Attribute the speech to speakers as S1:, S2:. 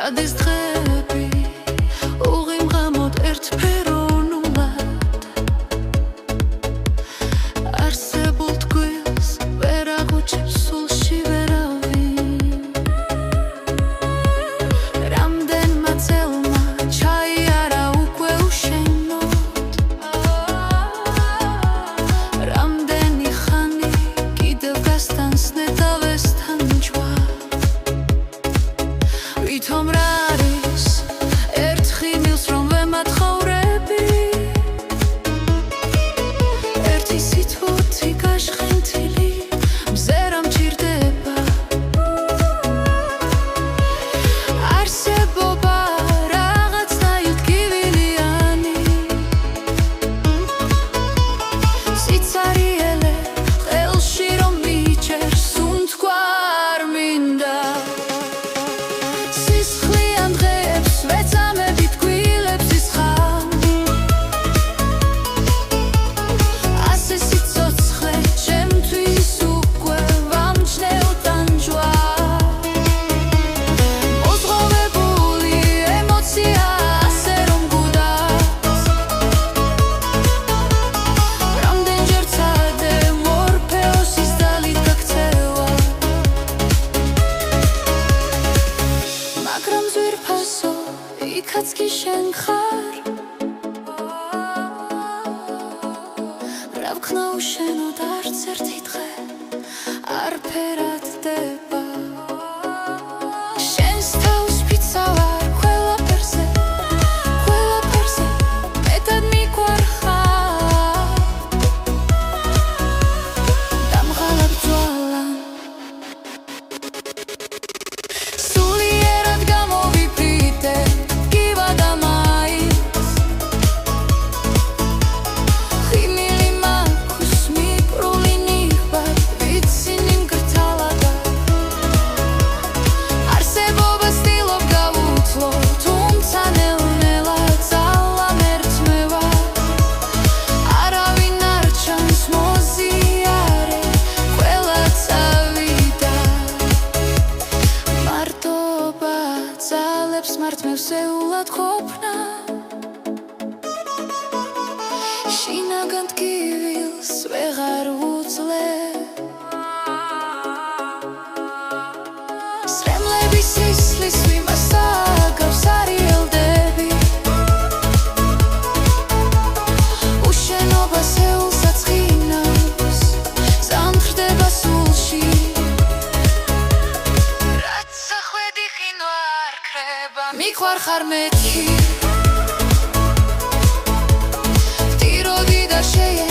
S1: გადის დღეები უღიმღამოდ ერთფეროვნულად არსებულ თქვილს ვერ აღუჩებს სულში ვერავინ რამდენმა წელმა ჩაიარა უკვე უშენოდ რამდენი ხანი კიდევ გასტანს ნეტავესთან ჯვა ვითომ რა არის ერთხი მილს რომ ვემათხოვრები ერთი სითბოთი გაშხენთილი მზე რა მჭირდება არსებობა რაღაცნაირად გივილიანი სიცარიელე ყელში რომ მიჭერს სუნთქვა არ მინდა სისხლიან დღეებს ვეწამებით გვილებს ისხამ ასე სიცოცხლე ჩემთვის უკვე ვამჩნევ ტანჯვა მოზღოვებული ემოცია ასე რომ გუდავს რამდენჯერ ცადე მორფეოსის ძალით გაქცევა მაგრამ ძვირფასო იქაც კი შენ ხარ რა ვქნა უშენოდ არც ერთი დღე არ ფერადდება შენს თავს ვიცავარ ყველაფერზე მეტად მიგვარხარ დამღალავ ძვალან სულიერად გამოვიფრიდე გივა და მაინც ხიმილი მაქვს მიპრული ნიღბად ვიცი ნიმგრთალადა არსებობა ცდილობ გავუთლო თუმცა ნელ-ნელა ძალამ ერთმევა არავინ არ ჩანს მოზიარე ყველა წავიდა მარტობა ძალებს მართმევს ეულად ყოფნა შინაგან ტკივილს ვეღარ ვუძლე სრემლების სისხლის ვიმასა გავს არიელდები უშენობას ეულსაც ხინავს ზამთრდება სულში რაც სახვედი ხინვა არ ქრება მიყვარხარ მეთქი ვტიროდი და შეე